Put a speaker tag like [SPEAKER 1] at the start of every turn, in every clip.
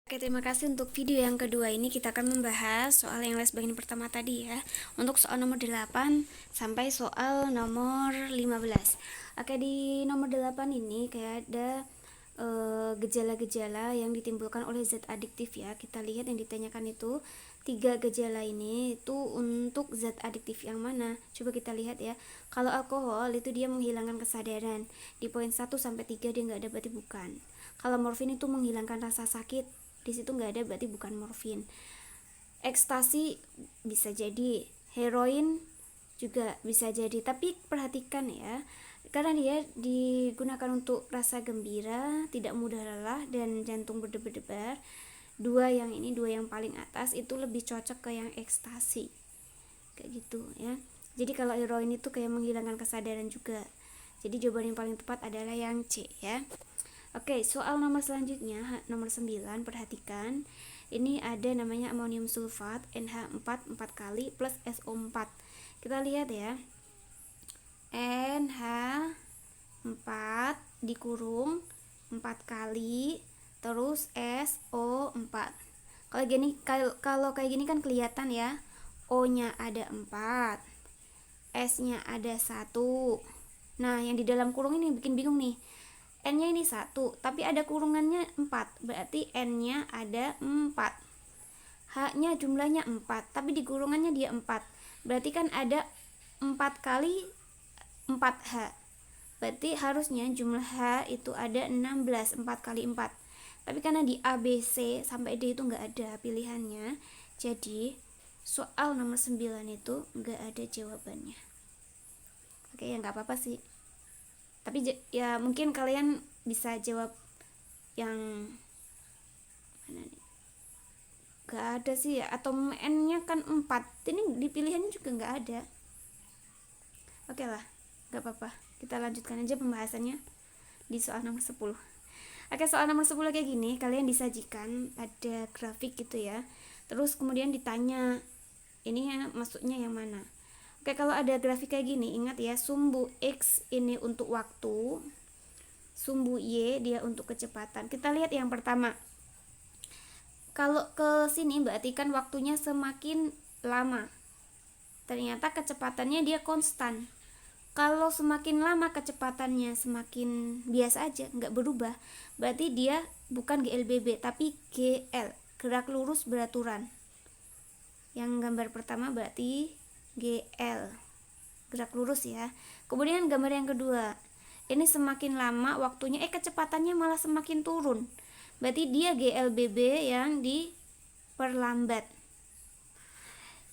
[SPEAKER 1] Oke, terima kasih untuk video yang kedua ini. Kita akan membahas soal yang les bagian pertama tadi ya. Untuk soal nomor 8 sampai soal nomor 15. Oke, di nomor 8 ini kayak ada gejala-gejala yang ditimbulkan oleh zat adiktif ya. Kita lihat yang ditanyakan itu 3 gejala ini itu untuk zat adiktif yang mana? Coba kita lihat ya. Kalau alkohol itu dia menghilangkan kesadaran. Di poin 1 sampai 3 dia nggak ada, berarti bukan. Kalau morfin itu menghilangkan rasa sakit, di situ nggak ada, berarti bukan morfin. Ekstasi bisa jadi, heroin juga bisa jadi, tapi perhatikan ya, karena dia digunakan untuk rasa gembira, tidak mudah lelah, dan jantung berdebar-debar. Dua yang paling atas itu lebih cocok ke yang ekstasi, kayak gitu ya. Jadi kalau heroin itu kayak menghilangkan kesadaran juga. Jadi jawaban yang paling tepat adalah yang C ya. Oke, soal nomor selanjutnya, nomor 9, perhatikan. Ini ada namanya amonium sulfat, NH4 4 kali plus SO4. Kita lihat ya. NH4 dikurung 4 kali terus SO4. Kalau kayak gini kan kelihatan ya. O-nya ada 4. S-nya ada 1. Nah, yang di dalam kurung ini bikin bingung nih. N-nya ini 1, tapi ada kurungannya 4, berarti N-nya ada 4. H-nya jumlahnya 4, tapi di kurungannya dia 4. Berarti kan ada 4 kali 4H. Berarti harusnya jumlah H itu ada 16, 4 kali 4. Tapi karena di A, B, C sampai D itu nggak ada pilihannya, jadi soal nomor 9 itu nggak ada jawabannya. Oke, ya nggak apa-apa sih. Tapi ya mungkin kalian bisa jawab yang mana nih, gak ada sih ya, atau N nya kan 4, ini di pilihannya juga gak ada. Oke lah, gak apa-apa, kita lanjutkan aja pembahasannya di soal nomor 10. Oke, soal nomor 10 kayak gini, kalian disajikan ada grafik gitu ya, terus kemudian ditanya ini ya masuknya yang mana. Oke, kalau ada grafik kayak gini, ingat ya, sumbu X ini untuk waktu, sumbu Y dia untuk kecepatan. Kita lihat yang pertama. Kalau ke sini berarti kan waktunya semakin lama. Ternyata kecepatannya dia konstan. Kalau semakin lama kecepatannya semakin biasa aja, nggak berubah, berarti dia bukan GLBB tapi GL, gerak lurus beraturan. Yang gambar pertama berarti GL, gerak lurus ya. Kemudian gambar yang kedua, ini semakin lama waktunya kecepatannya malah semakin turun, berarti dia GLBB yang diperlambat.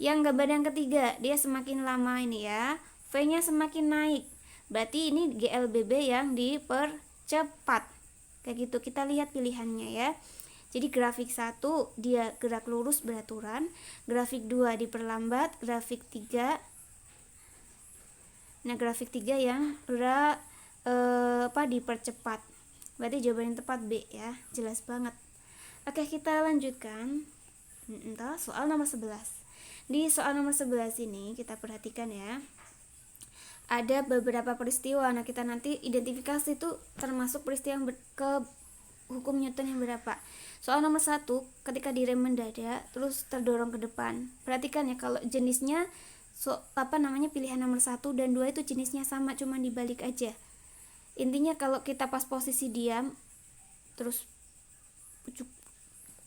[SPEAKER 1] Yang gambar yang ketiga, dia semakin lama ini ya, V nya semakin naik, berarti ini GLBB yang dipercepat. Kayak gitu, kita lihat pilihannya ya. Jadi grafik 1 dia gerak lurus beraturan, grafik 2 diperlambat, grafik 3 grafik 3 yang dipercepat. Berarti jawaban yang tepat B ya, jelas banget. Oke, kita lanjutkan. Soal nomor 11. Di soal nomor 11 ini kita perhatikan ya. Ada beberapa peristiwa. Nah, kita nanti identifikasi itu termasuk peristiwa yang ke hukum Newton yang berapa. Soal nomor 1, ketika direm mendadak terus terdorong ke depan. Perhatikan ya, kalau jenisnya pilihan nomor 1 dan 2 itu jenisnya sama, cuma dibalik aja. Intinya kalau kita pas posisi diam terus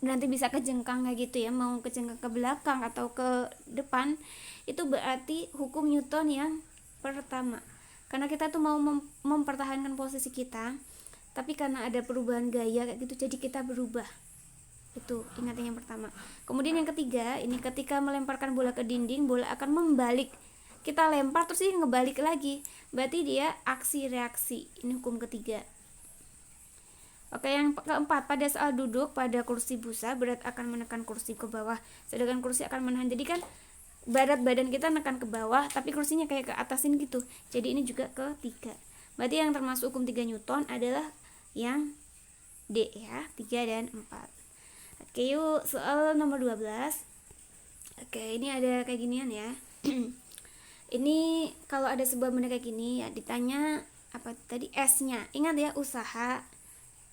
[SPEAKER 1] nanti bisa kejengkang kayak gitu ya, mau kejengkang ke belakang atau ke depan, itu berarti hukum Newton yang pertama. Karena kita tuh mau mempertahankan posisi kita, tapi karena ada perubahan gaya kayak gitu, jadi kita berubah. Itu ingat yang pertama. Kemudian yang ketiga, ini ketika melemparkan bola ke dinding, bola akan membalik. Kita lempar terus dia ngebalik lagi, berarti dia aksi reaksi. Ini hukum ketiga. Oke, yang keempat, pada saat duduk pada kursi busa, berat akan menekan kursi ke bawah, sedangkan kursi akan menahan. Jadi kan berat badan kita menekan ke bawah, tapi kursinya kayak ke atasin gitu. Jadi ini juga ketiga. Berarti yang termasuk hukum 3 Newton adalah yang D ya, 3 dan 4. Oke, yuk soal nomor 12. Oke, ini ada kayak ginian ya. Ini kalau ada sebuah benda kayak gini ya, ditanya apa tadi, S-nya. Ingat ya, usaha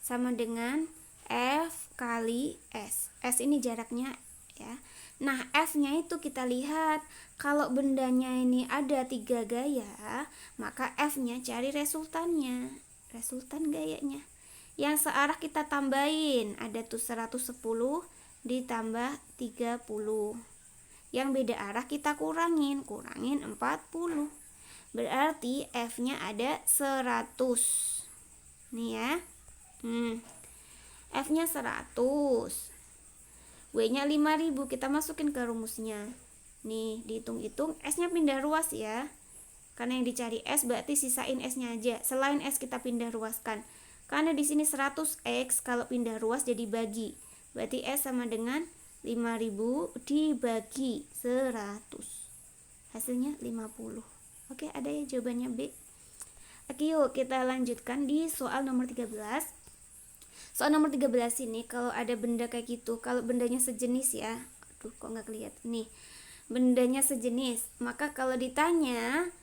[SPEAKER 1] sama dengan F kali S. S ini jaraknya ya. Nah, F-nya itu kita lihat kalau bendanya ini ada 3 gaya, maka F-nya cari resultannya, resultan gayanya. Yang searah kita tambahin, ada tuh 110 ditambah 30. Yang beda arah kita kurangin 40. Berarti F-nya ada 100. Nih ya. F-nya 100. W-nya 5000, kita masukin ke rumusnya. Nih, dihitung-hitung S-nya pindah ruas ya. Karena yang dicari S berarti sisain S-nya aja. Selain S kita pindah ruaskan. Karena di sini 100X, kalau pindah ruas jadi bagi. Berarti S sama dengan 5000 dibagi 100. Hasilnya 50. Oke, ada ya jawabannya B. Oke, yuk kita lanjutkan di soal nomor 13. Soal nomor 13 ini kalau ada benda kayak gitu, kalau bendanya sejenis ya. Aduh, kok nggak kelihatan nih. Bendanya sejenis, maka kalau ditanya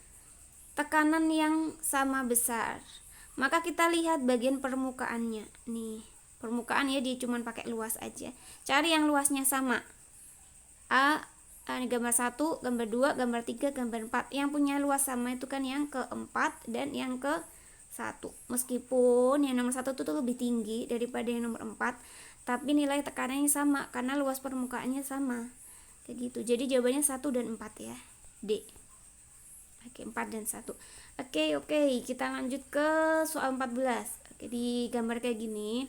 [SPEAKER 1] tekanan yang sama besar, maka kita lihat bagian permukaannya. Nih, permukaan ya, dia cuma pakai luas aja. Cari yang luasnya sama. Ini gambar 1, gambar 2, gambar 3, gambar 4. Yang punya luas sama itu kan yang keempat dan yang ke 1. Meskipun yang nomor 1 itu tuh lebih tinggi daripada yang nomor 4, tapi nilai tekanannya sama karena luas permukaannya sama. Kayak gitu. Jadi jawabannya 1 dan 4 ya. D. Oke, 4 dan 1. Oke, kita lanjut ke soal 14. Oke, di gambar kayak gini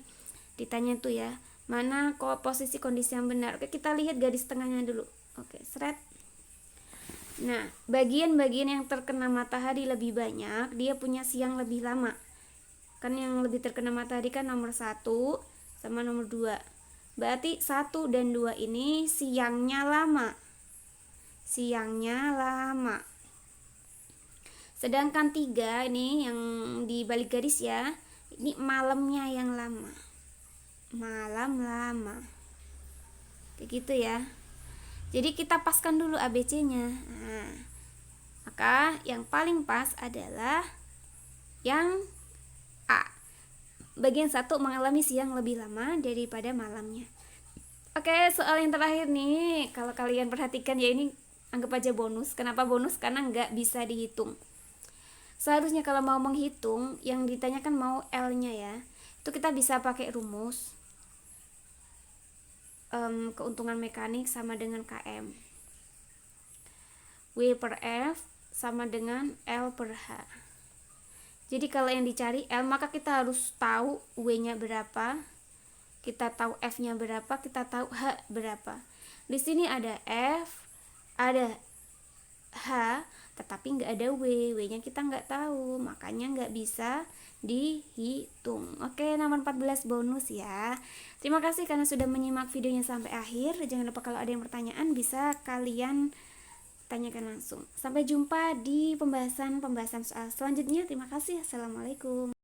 [SPEAKER 1] ditanya tuh ya, mana posisi kondisi yang benar. Oke, kita lihat garis tengahnya dulu. Oke, seret. Nah, bagian-bagian yang terkena matahari lebih banyak, dia punya siang lebih lama. Kan yang lebih terkena matahari kan nomor 1 sama nomor 2. Berarti 1 dan 2 ini siangnya lama. Siangnya lama. Sedangkan 3 ini yang di balik garis ya, ini malamnya yang lama. Malam lama. Kayak gitu ya. Jadi kita paskan dulu ABC-nya. Nah, maka yang paling pas adalah yang A. Bagian 1 mengalami siang lebih lama daripada malamnya. Oke, soal yang terakhir nih. Kalau kalian perhatikan ya, ini anggap aja bonus. Kenapa bonus? Karena nggak bisa dihitung. Seharusnya kalau mau menghitung, yang ditanyakan mau L-nya ya, itu kita bisa pakai rumus. Keuntungan mekanik sama dengan KM. W per F sama dengan L per H. Jadi kalau yang dicari L, maka kita harus tahu W-nya berapa, kita tahu F-nya berapa, kita tahu H berapa. Di sini ada F, ada H, tetapi nggak ada W. W-nya kita nggak tahu, makanya nggak bisa dihitung. Oke, nomor 14 bonus ya. Terima kasih karena sudah menyimak videonya sampai akhir. Jangan lupa kalau ada yang pertanyaan bisa kalian tanyakan langsung. Sampai jumpa di pembahasan soal selanjutnya. Terima kasih. Assalamualaikum.